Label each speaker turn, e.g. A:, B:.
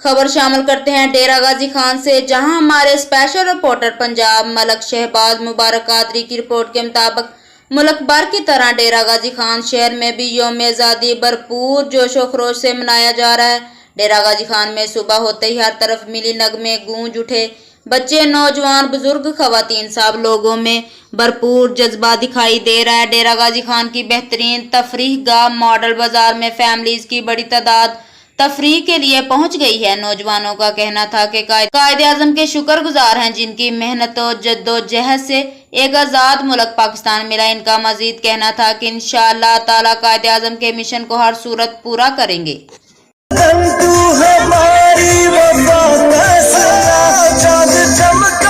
A: खबर शामिल करते हैं डेरा गाजी खान से, जहां हमारे स्पेशल रिपोर्टर पंजाब मलक शहबाज मुबारक कादरी की रिपोर्ट के मुताबिक मुल्क भर की तरह डेरा गाजी खान शहर में भी यौम आज़ादी भरपूर जोशो खरोश से मनाया जा रहा है। डेरा गाजी खान में सुबह होते ही हर तरफ मिली नगमे गूंज उठे। बच्चे, नौजवान, बुजुर्ग, खवातीन सब लोगों में भरपूर जज्बा दिखाई दे रहा है। डेरा गाजी खान की बेहतरीन तफरीह गाह मॉडल बाजार में फैमिलीज की बड़ी तादाद तफरीह के लिए पहुंच गई है। नौजवानों का कहना था कि कायदे आजम के शुक्रगुजार हैं, जिनकी मेहनत और जद्दोजहद से एक आज़ाद मुल्क पाकिस्तान मिला। इनका मजीद कहना था कि इंशाअल्लाह ताला कायदे आजम के मिशन को हर सूरत पूरा करेंगे।
B: तू हमारी वफा का साया, चाँद चमके